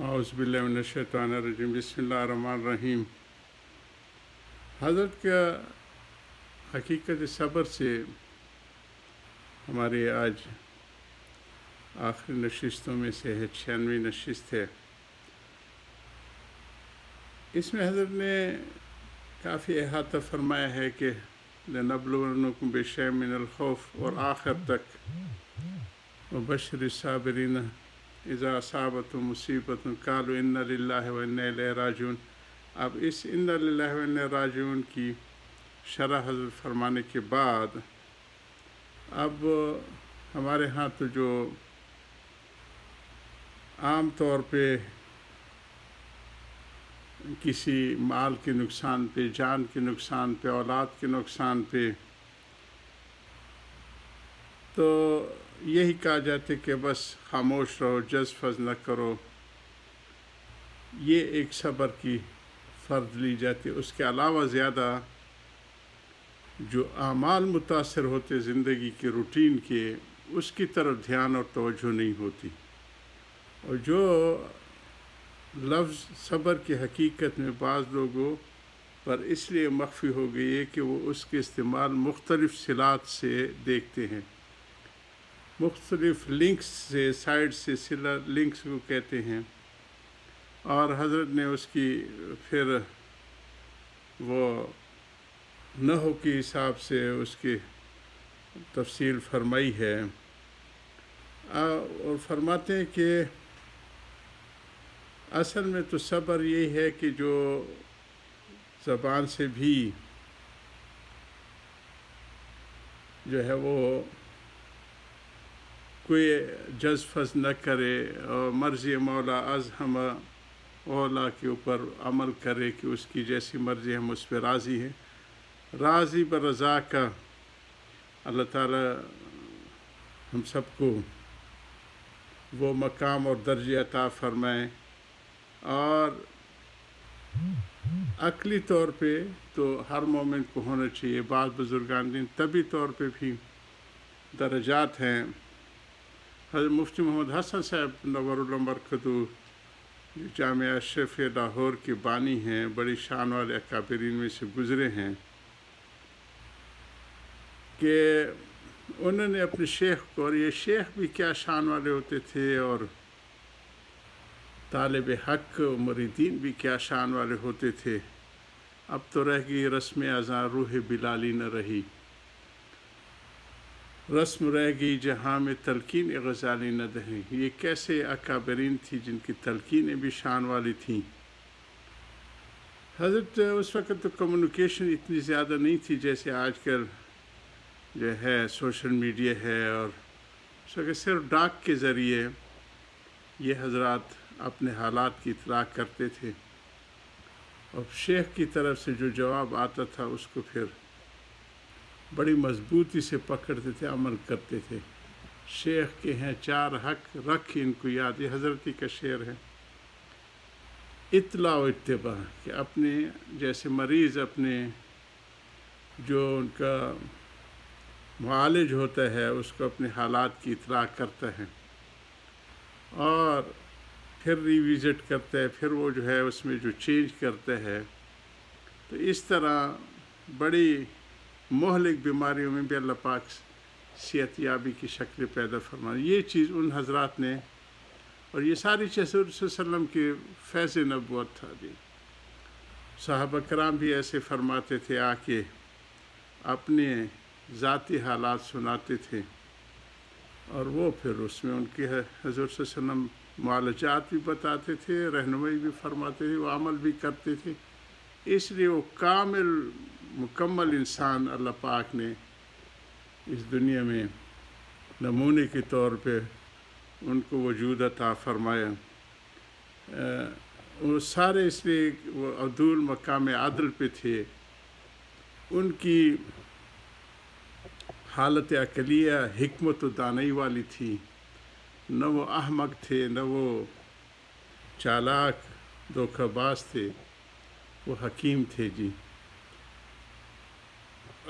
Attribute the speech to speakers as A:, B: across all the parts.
A: اعوذ باللہ من الشیطان الرجیم بسم اللہ الرحمن الرحیم۔ حضرت کا حقیقت صبر سے ہماری آج آخری نشستوں میں سے ہے، 96ویں نشست ہے۔ اس میں حضرت نے کافی احاطہ فرمایا ہے کہ لَنَبْلُوَنَّكُمْ بِشَيْءٍ مِّنَ الْخَوْفِ اور آخر تک وَبَشِّرِ الصَّابِرِينَ اذا اصابتهم مصیبت قالوا انا للہ و انا الیہ راجعون۔ اب اس انا للہ و انا راجعون کی شرح حضرت فرمانے کے بعد اب ہمارے ہاں تو جو عام طور پہ کسی مال کے نقصان پہ، جان کے نقصان پہ، اولاد کے نقصان پہ تو یہی کہا جاتا ہے کہ بس خاموش رہو، جزفز نہ کرو، یہ ایک صبر کی فرض لی جاتی ہے۔ اس کے علاوہ زیادہ جو اعمال متاثر ہوتے زندگی کے روٹین کے، اس کی طرف دھیان اور توجہ نہیں ہوتی، اور جو لفظ صبر کی حقیقت میں بعض لوگوں پر اس لیے مخفی ہو گئی ہے کہ وہ اس کے استعمال مختلف صلات سے دیکھتے ہیں، مختلف لنکس سے، سائڈ سے صلہ لنکس کو کہتے ہیں، اور حضرت نے اس کی پھر وہ نحو کے حساب سے اس کی تفصیل فرمائی ہے، اور فرماتے ہیں کہ اصل میں تو صبر یہ ہے کہ جو زبان سے بھی جو ہے وہ کوئی جزفز نہ کرے، اور مرضی مولا از ہم اولا کے اوپر عمل کرے کہ اس کی جیسی مرضی ہم اس پہ راضی ہیں، راضی برضا کا اللہ تعالی ہم سب کو وہ مقام اور درجہ عطا فرمائیں۔ اور عقلی طور پہ تو ہر مومن کو ہونا چاہیے، بعض بزرگان دین طبی طور پہ بھی درجات ہیں۔ حضرت مفتی محمد حسن صاحب نور اللہ مرکزو جامعہ اشرف لاہور کے بانی ہیں، بڑی شان والے اکابرین میں سے گزرے ہیں، کہ انہوں نے اپنے شیخ کو، اور یہ شیخ بھی کیا شان والے ہوتے تھے، اور طالب حق مریدین بھی کیا شان والے ہوتے تھے۔ اب تو رہ گئی رسم اذاں روح بلالی نہ رہی، رسم رہ گئی جہاں میں تلقین غزالی نہ رہی۔ یہ کیسے اکابرین تھی جن کی تلقینیں بھی شان والی تھیں۔ حضرت اس وقت تو کمیونیکیشن اتنی زیادہ نہیں تھی جیسے آج کل جو ہے سوشل میڈیا ہے، اور اس وقت صرف ڈاک کے ذریعے یہ حضرات اپنے حالات کی اطلاع کرتے تھے، اور شیخ کی طرف سے جو جواب آتا تھا اس کو پھر بڑی مضبوطی سے پکڑتے تھے، عمل کرتے تھے۔ شیخ کے ہیں 4 حق رکھ ان کو یاد، یہ حضرتی کا شعر ہے۔ اطلاع و اتباع، کہ اپنے جیسے مریض اپنے جو ان کا معالج ہوتا ہے اس کو اپنے حالات کی اطلاع کرتا ہے، اور پھر ریویزٹ کرتا ہے، پھر وہ جو ہے اس میں جو چینج کرتا ہے، تو اس طرح بڑی مہلک بیماریوں میں بھی اللہ پاک صحت یابی کی شکل پیدا فرمائی۔ یہ چیز ان حضرات نے، اور یہ ساری چیز رسول صلی اللہ علیہ وسلم کی فیض نبوت تھا جی۔ صحابہ کرام بھی ایسے فرماتے تھے، آ کے اپنے ذاتی حالات سناتے تھے، اور وہ پھر اس میں ان کے حضور صلی اللہ علیہ وسلم معالجات بھی بتاتے تھے، رہنمائی بھی فرماتے تھے، وہ عمل بھی کرتے تھے۔ اس لیے وہ کامل مکمل انسان اللہ پاک نے اس دنیا میں نمونے کے طور پہ ان کو وجود عطا فرمایا۔ وہ سارے اس لیے وہ عدول مقام عدل پہ تھے، ان کی حالت عقلیہ حکمت و دانائی والی تھی، نہ وہ احمق تھے، نہ وہ چالاک دھوکہ باز تھے، وہ حکیم تھے جی۔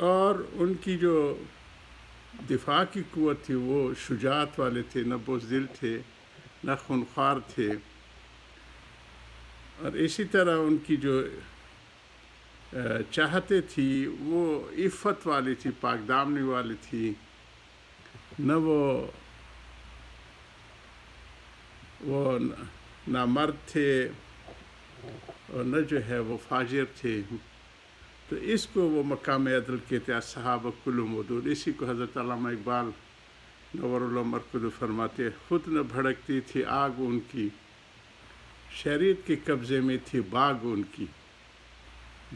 A: اور ان کی جو دفاع کی قوت تھی وہ شجاعت والے تھے، نہ بزدل تھے، نہ خونخوار تھے، اور اسی طرح ان کی جو چاہتے تھی وہ عفت والی تھی، پاک دامنی والی تھی، نہ وہ نہ مرد تھے اور نہ جو ہے وہ فاجر تھے. تو اس کو وہ مقام عدل کہتے ہیں، صحابہ کلهم عدول. اسی کو حضرت علامہ اقبال نور اللہ مرکز فرماتے ہیں، خود نہ بھڑکتی تھی آگ ان کی، شریعت کے قبضے میں تھی باغ ان کی.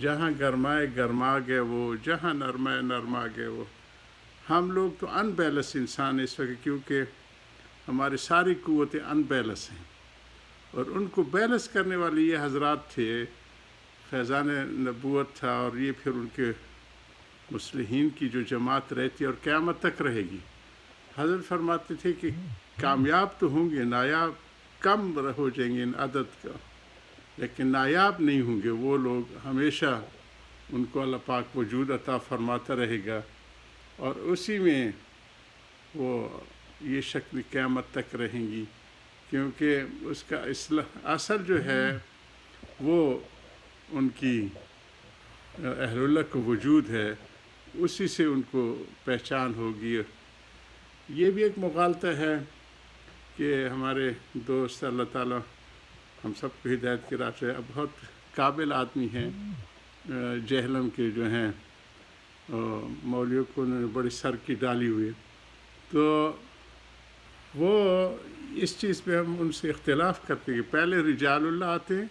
A: جہاں گرمائے گرما گئے وہ، جہاں نرمائے نرما گئے وہ. ہم لوگ تو ان بیلنس انسان اس وقت، کیونکہ ہماری ساری قوتیں ان بیلنس ہیں، اور ان کو بیلنس کرنے والے یہ حضرات تھے. فیضان نبوت تھا، اور یہ پھر ان کے مصلحین کی جو جماعت رہتی اور قیامت تک رہے گی. حضرت فرماتے تھے کہ کامیاب تو ہوں گے، نایاب کم ہو جائیں گے ان عدد کا، لیکن نایاب نہیں ہوں گے وہ لوگ. ہمیشہ ان کو اللہ پاک وجود عطا فرماتا رہے گا، اور اسی میں وہ یہ شکل قیامت تک رہیں گی، کیونکہ اس کا اصل جو ہے وہ ان کی اہل اللہ کا وجود ہے، اسی سے ان کو پہچان ہوگی. یہ بھی ایک مغالطہ ہے کہ ہمارے دوست اللہ تعالیٰ ہم سب کو ہدایت کی راہ سے بہت قابل آدمی ہیں، جہلم کے جو ہیں مولویوں کو انہوں نے بڑی سر کی ڈالی ہوئی، تو وہ اس چیز پہ ہم ان سے اختلاف کرتے ہیں کہ پہلے رجال اللہ آتے ہیں،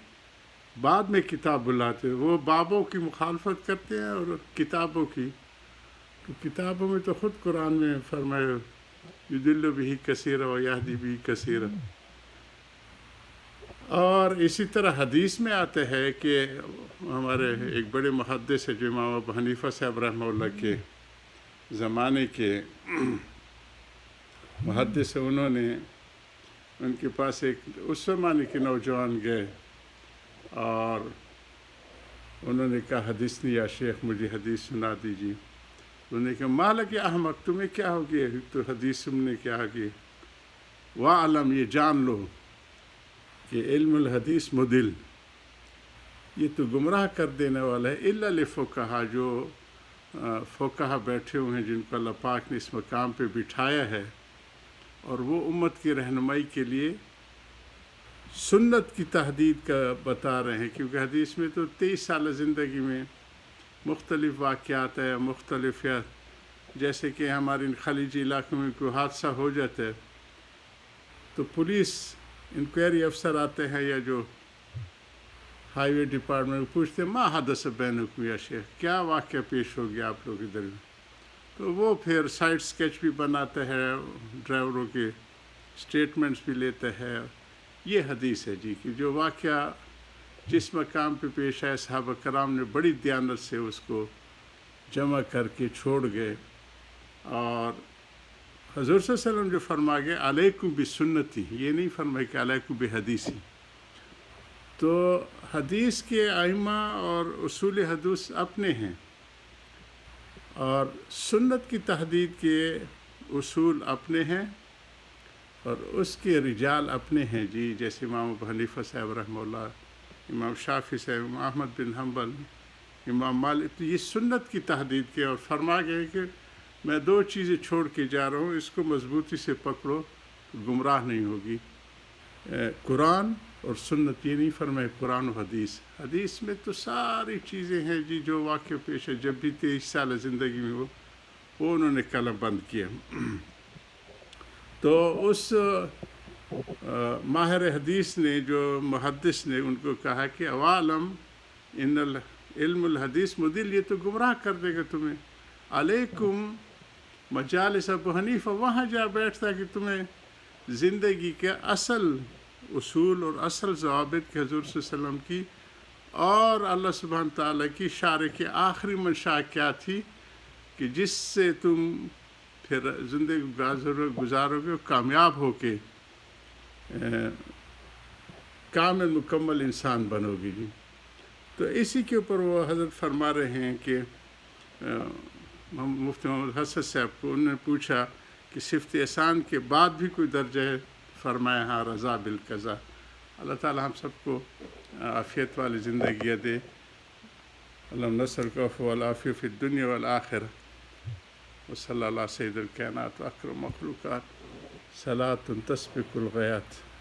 A: بعد میں کتاب اللہ آتے ہیں. وہ بابوں کی مخالفت کرتے ہیں اور کتابوں کی. تو کتابوں میں تو خود قرآن میں فرمایا یضل بہ کثیرا ویہدی بہ کثیرا. اور اسی طرح حدیث میں آتا ہے کہ ہمارے ایک بڑے محدث ہے جو امام ابو حنیفہ صاحب رحمہ اللہ کے زمانے کے محدث، انہوں نے ان کے پاس ایک اس زمانے کے نوجوان گئے اور انہوں نے کہا حدیث نہیں یا شیخ مجھے حدیث سنا دیجیے. انہوں نے کہا مالک یا احمق، تمہیں کیا ہو گیا؟ تو حدیث سننے کیا کہ وَعَلَم، یہ جان لو کہ علم الحدیث مدل، یہ تو گمراہ کر دینے والا ہے. الا لفقہا، جو فقہا بیٹھے ہوئے ہیں جن کو اللہ پاک نے اس مقام پہ بٹھایا ہے، اور وہ امت کی رہنمائی کے لیے سنت کی تحدید کا بتا رہے ہیں. کیونکہ حدیث میں تو 23 سال زندگی میں مختلف واقعات ہیں، مختلف، جیسے کہ ہمارے خلیجی علاقوں میں کوئی حادثہ ہو جاتا ہے تو پولیس انکوائری افسر آتے ہیں یا جو ہائی وے ڈپارٹمنٹ پوچھتے ہیں ما حدث بینکم یا شیخ، کیا واقعہ پیش ہو گیا آپ لوگ ادھر میں. تو وہ پھر سائڈ اسکیچ بھی بناتا ہے، ڈرائیوروں کے اسٹیٹمنٹس بھی لیتا ہے. یہ حدیث ہے جی کہ جو واقعہ جس مقام پہ پیش آئے صحابہ کرام نے بڑی دیانت سے اس کو جمع کر کے چھوڑ گئے. اور حضور صلی اللہ علیہ وسلم جو فرما گئے علیکم بسنتی، یہ نہیں فرمائے کہ علیکم بحدیثی. تو حدیث کے ائمہ اور اصول حدیث اپنے ہیں، اور سنت کی تحدید کے اصول اپنے ہیں، اور اس کے رجال اپنے ہیں جی. جیسے امام ابو حنیفہ صاحب رحمہ اللہ، امام شافعی صاحب، امام احمد بن حنبل، امام مالک، تو یہ سنت کی تحدید کے اور فرما گئے کہ میں 2 چیزیں چھوڑ کے جا رہا ہوں، اس کو مضبوطی سے پکڑو، گمراہ نہیں ہوگی. قرآن اور سنت، یہ نہیں فرمائے قرآن و حدیث. حدیث میں تو ساری چیزیں ہیں جی جو واقع پیش ہے. جب بھی 23 سال زندگی میں وہ انہوں نے قلم بند کیا. تو اس ماہر حدیث نے، جو محدث نے، ان کو کہا کہ اوالم ان علم الحدیث مدل، یہ تو گمراہ کر دے گا تمہیں. علیکم مجالس ابو حنیفہ، وہاں جا بیٹھتا کہ تمہیں زندگی کے اصل اصول اور اصل ضوابط کے حضور صلی اللہ علیہ وسلم کی اور اللہ سبحانہ تعالیٰ کی شارع کی آخری منشا کیا تھی کہ جس سے تم پھر زندگی گزارو گے، کامیاب ہو کے کامل مکمل انسان بنو گے جی. تو اسی کے اوپر وہ حضرت فرما رہے ہیں کہ مفتی محمد حسن صاحب کو انہوں نے پوچھا کہ صفت احسان کے بعد بھی کوئی درجہ ہے؟ فرمایا ہاں، رضا بالقضا. اللہ تعالیٰ ہم سب کو عافیت والی زندگیاں دے. اللہم نسألک العفو والعافیہ فی الدنیا والآخرہ. وصلی اللہ سید الکائنات و اکرم مخلوقات. صلاۃ تسبق الغیات.